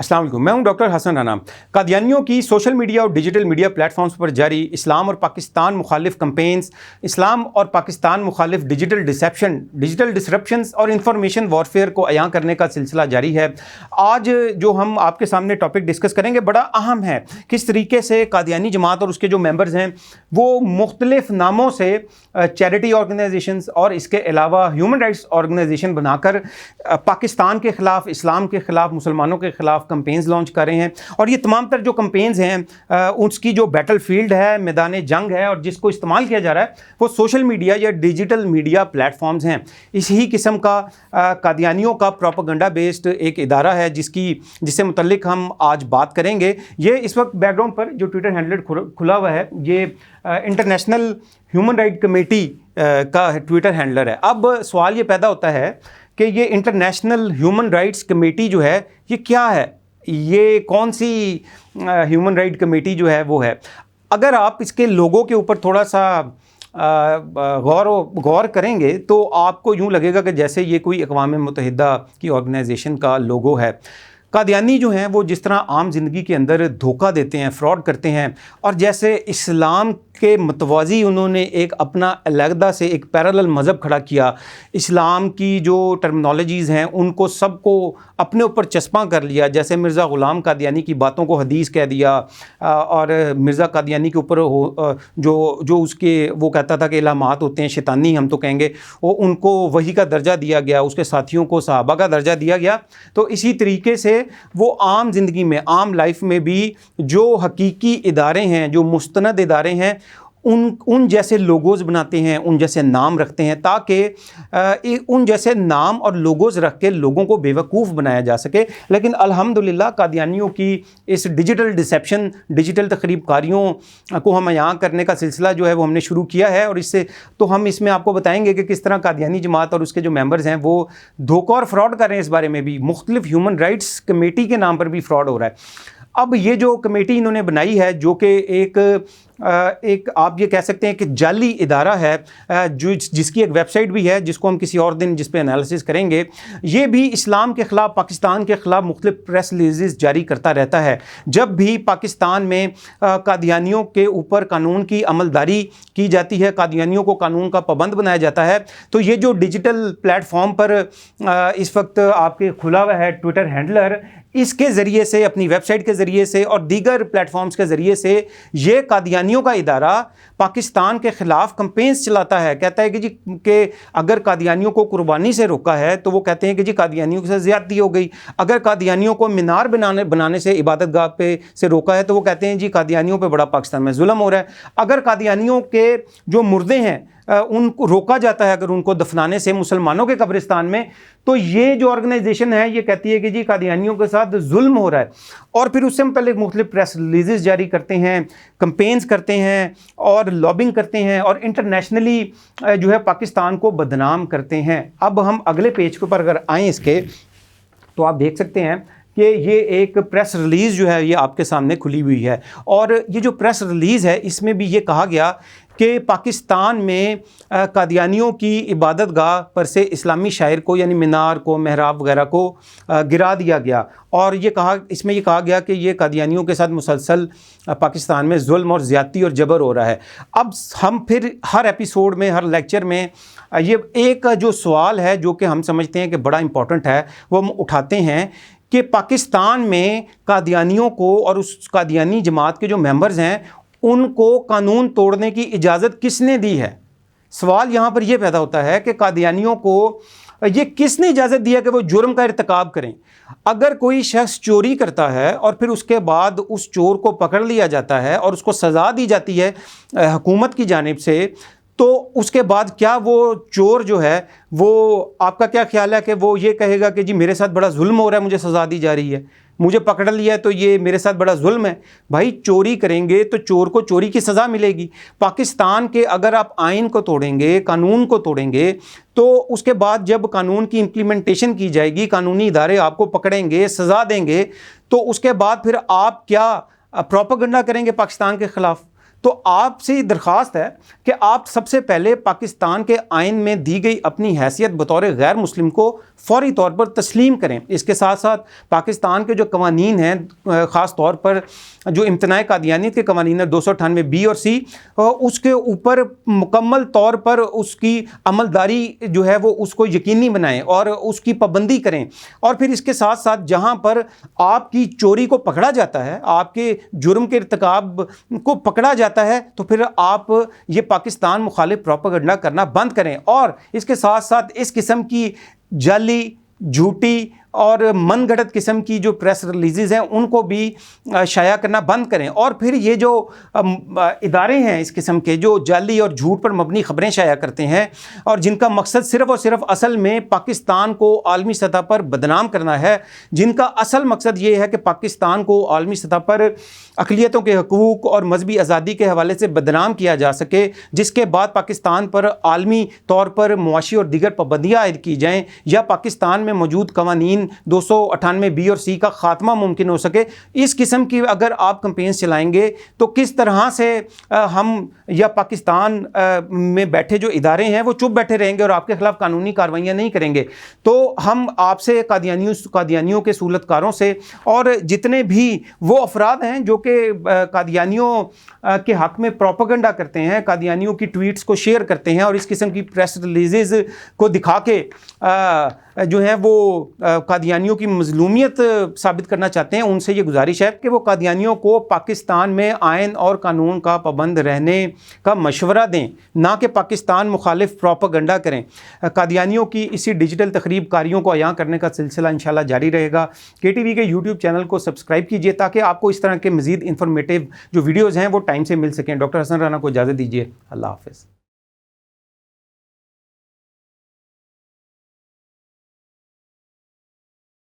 अस्सलाम वालेकुम, मैं हूं डॉक्टर हसन राना। कादियानियों की सोशल मीडिया और डिजिटल मीडिया प्लेटफॉर्म्स पर जारी इस्लाम और पाकिस्तान मुखालिफ कैंपेन्स, इस्लाम और पाकिस्तान मुखालिफ डिजिटल डिसरप्शंस और इंफॉर्मेशन वॉरफेयर को अयां करने का सिलसिला जारी है। आज जो हम आपके सामने टॉपिक डिस्कस करेंगे बड़ा अहम है। किस तरीके से कादियानी जमात और उसके जो मेंबर्स हैं वो मुख्तलिफ नामों से चैरिटी ऑर्गेनाइजेशंस और इसके अलावा ह्यूमन राइट्स ऑर्गेनाइजेशन बनाकर पाकिस्तान के ख़िलाफ़, इस्लाम के ख़िलाफ़, मुसलमानों के ख़िलाफ़ कैंपेन्स लॉन्च कर रहे हैं। और ये तमाम तर जो कैंपेन्स हैं उसकी जो बैटल फील्ड है, मैदान जंग है और जिसको इस्तेमाल किया जा रहा है वो सोशल मीडिया या डिजिटल मीडिया प्लेटफॉर्म्स हैं। इसी किस्म का कादियानियों का प्रोपेगेंडा बेस्ड एक इदारा है जिससे मुतल्लिक हम आज बात करेंगे। ये इस वक्त बैकग्राउंड पर जो ट्विटर हैंडल खुला हुआ है ये इंटरनेशनल ह्यूमन राइट कमेटी का ट्विटर हैंडलर है। अब सवाल ये पैदा होता है कि ये इंटरनेशनल ह्यूमन राइट्स कमेटी जो है ये क्या है, ये कौन सी ह्यूमन राइट कमेटी जो है वो है। अगर आप इसके लोगों के ऊपर थोड़ा सा गौर करेंगे तो आपको यूँ लगेगा कि जैसे ये कोई अक़वाम मुत्तहिदा की ऑर्गेनाइजेशन का लोगो है। कादियानी जो हैं वो जिस तरह आम ज़िंदगी के अंदर धोखा देते हैं, फ्रॉड करते हैं और जैसे इस्लाम के मतवाज़ी उन्होंने एक अपना अलहदा से एक पैरेलल मज़हब खड़ा किया, इस्लाम की जो टर्मिनोलॉजीज़ हैं उनको सबको अपने ऊपर चस्पा कर लिया। जैसे मिर्ज़ा ग़ुलाम कादियानी की बातों को हदीस कह दिया और मिर्ज़ा कादियानी के ऊपर जो उसके वो कहता था कि इल्हामात होते हैं, शैतानी हम तो कहेंगे, वो उनको वही का दर्जा दिया गया, उसके साथियों को सहाबा का दर्जा दिया गया। तो इसी तरीके से वो आम ज़िंदगी में, आम लाइफ में भी जो हकीकी इदारे हैं, जो मुस्तनद इदारे हैं, उन जैसे लोगोज़ बनाते हैं, उन जैसे नाम रखते हैं ताकि उन जैसे नाम और लोगोज़ रख के लोगों को बेवकूफ़ बनाया जा सके। लेकिन अल्हम्दुलिल्लाह कादियानियों की इस डिजिटल डिसेप्शन, डिजिटल तखरीबकारियों को हम यहाँ करने का सिलसिला जो है वो हमने शुरू किया है। और हम इसमें आपको बताएंगे कि किस तरह कादियानी जमात और उसके जो मेंबर्स हैं वो धोखा और फ्रॉड कर रहे हैं। इस बारे में भी मुख्तलिफ ह्यूमन राइट्स कमेटी के नाम पर भी फ्रॉड हो रहा है। अब ये जो कमेटी इन्होंने बनाई है जो कि एक आप ये कह सकते हैं कि जाली इदारा है जिसकी एक वेबसाइट भी है जिसको हम किसी और दिन जिस पे एनालिसिस करेंगे। ये भी इस्लाम के ख़िलाफ़, पाकिस्तान के ख़िलाफ़ मुख्तलिफ प्रेस रिलीज़ जारी करता रहता है। जब भी पाकिस्तान में कादियानियों के ऊपर कानून की अमलदारी की जाती है, कादियानियों को कानून का पाबंद बनाया जाता है, तो ये जो डिजिटल प्लेटफॉर्म पर इस वक्त आपके खुला हुआ है ट्विटर हैंडलर, इसके ज़रिए से, अपनी वेबसाइट के ज़रिए से और दीगर प्लेटफॉर्म्स के ज़रिए से ये कादियानियों का इदारा पाकिस्तान के ख़िलाफ़ कैंपेन्स चलाता है। कहता है कि जी कि अगर कादियानियों को कुर्बानी से रोका है तो वो कहते हैं कि जी कादियानियों के साथ ज़्यादती हो गई। अगर कादियानियों को मीनार बनाने से, इबादत गाह पे से रोका है तो वो कहते हैं जी कादियानियों पे बड़ा पाकिस्तान में जुल्म हो रहा है। अगर कादियानियों के जो मुर्दे हैं उनको रोका जाता है, अगर उनको दफनाने से मुसलमानों के कब्रिस्तान में, तो ये जो ऑर्गेनाइजेशन है ये कहती है कि जी कादियानियों के साथ जुल्म हो रहा है। और फिर उससे मुतल्लिक मुख्तलिफ प्रेस रिलीज़ जारी करते हैं, कैंपेन्स करते हैं और लॉबिंग करते हैं और इंटरनेशनली जो है पाकिस्तान को बदनाम करते हैं। अब हम अगले पेज के ऊपर अगर आएँ इसके, तो आप देख सकते हैं कि ये एक प्रेस रिलीज़ जो है ये आपके सामने खुली हुई है। और ये जो प्रेस रिलीज़ है इसमें भी ये कहा गया कि पाकिस्तान में कादियानियों की इबादत गाह पर से इस्लामी शायर को, यानी मीनार को, महराब वगैरह को गिरा दिया गया। और इसमें ये कहा गया कि ये कादियानियों के साथ मुसलसल पाकिस्तान में जुल्म और ज़्यादती और जबर हो रहा है। अब हम फिर हर एपिसोड में, हर लेक्चर में ये एक जो सवाल है जो कि हम समझते हैं कि बड़ा इम्पोर्टेंट है वो हम उठाते हैं कि पाकिस्तान में कादियानियों को और उस कादियानी जमात के जो मेंबर्स हैं उनको कानून तोड़ने की इजाज़त किसने दी है। सवाल यहाँ पर यह पैदा होता है कि कादियानियों को ये किसने इजाज़त दिया कि वो जुर्म का इर्तिकाब करें। अगर कोई शख्स चोरी करता है और फिर उसके बाद उस चोर को पकड़ लिया जाता है और उसको सज़ा दी जाती है हुकूमत की जानिब से, तो उसके बाद क्या वो चोर जो है वो, आपका क्या ख्याल है कि वो ये कहेगा कि जी मेरे साथ बड़ा जुल्म हो रहा है, मुझे सज़ा दी जा रही है, मुझे पकड़ लिया है तो ये मेरे साथ बड़ा जुल्म है। भाई चोरी करेंगे तो चोर को चोरी की सज़ा मिलेगी। पाकिस्तान के अगर आप आइन को तोड़ेंगे, कानून को तोड़ेंगे, तो उसके बाद जब कानून की इम्प्लीमेंटेशन की जाएगी, कानूनी इदारे आपको पकड़ेंगे, सज़ा देंगे, तो उसके बाद फिर आप क्या प्रोपेगेंडा करेंगे पाकिस्तान के ख़िलाफ़। تو آپ سے درخواست ہے کہ آپ سب سے پہلے پاکستان کے آئین میں دی گئی اپنی حیثیت بطور غیر مسلم کو فوری طور پر تسلیم کریں۔ اس کے ساتھ ساتھ پاکستان کے جو قوانین ہیں، خاص طور پر جو امتناع قادیانیت کے قوانین ہیں 298 اور سی، اس کے اوپر مکمل طور پر اس کی عملداری جو ہے وہ اس کو یقینی بنائیں اور اس کی پابندی کریں۔ اور پھر اس کے ساتھ ساتھ جہاں پر آپ کی چوری کو پکڑا جاتا ہے، آپ کے جرم کے ارتکاب کو پکڑا جاتا ہے، تو پھر آپ یہ پاکستان مخالف پروپیگنڈا کرنا بند کریں، اور اس کے ساتھ ساتھ اس قسم کی جعلی، جھوٹی اور من گھڑت قسم کی جو پریس ریلیزز ہیں ان کو بھی شائع کرنا بند کریں۔ اور پھر یہ جو ادارے ہیں اس قسم کے جو جعلی اور جھوٹ پر مبنی خبریں شائع کرتے ہیں اور جن کا مقصد صرف اور صرف اصل میں پاکستان کو عالمی سطح پر بدنام کرنا ہے، جن کا اصل مقصد یہ ہے کہ پاکستان کو عالمی سطح پر اقلیتوں کے حقوق اور مذہبی آزادی کے حوالے سے بدنام کیا جا سکے، جس کے بعد پاکستان پر عالمی طور پر معاشی اور دیگر پابندیاں عائد کی جائیں یا پاکستان میں موجود قوانین 298 اور سی کا خاتمہ ممکن ہو سکے، اس قسم کی اگر آپ کمپینز چلائیں گے تو کس طرح سے ہم یا پاکستان میں بیٹھے جو ادارے ہیں وہ چپ بیٹھے رہیں گے اور آپ کے خلاف قانونی کارروائیاں نہیں کریں گے۔ تو ہم آپ سے قادیانیوں کے صولتکاروں سے اور جتنے بھی وہ افراد ہیں جو کہ قادیانیوں کے حق میں پروپیگنڈا کرتے ہیں، قادیانیوں کی ٹویٹس کو شیئر کرتے ہیں اور اس قسم کی پریس ریلیزز کو دکھا کے جو ہیں وہ قادیانیوں کی مظلومیت ثابت کرنا چاہتے ہیں، ان سے یہ گزارش ہے کہ وہ قادیانیوں کو پاکستان میں آئین اور قانون کا پابند رہنے کا مشورہ دیں، نہ کہ پاکستان مخالف پروپیگنڈا کریں۔ قادیانیوں کی اسی ڈیجیٹل تخریب کاریوں کو عیاں کرنے کا سلسلہ انشاءاللہ جاری رہے گا۔ KTV کے YouTube چینل کو سبسکرائب کیجئے تاکہ آپ کو اس طرح کے مزید انفارمیٹیو جو ویڈیوز ہیں وہ ٹائم سے مل سکیں۔ ڈاکٹر حسن رانا کو اجازت دیجیے، اللہ حافظ۔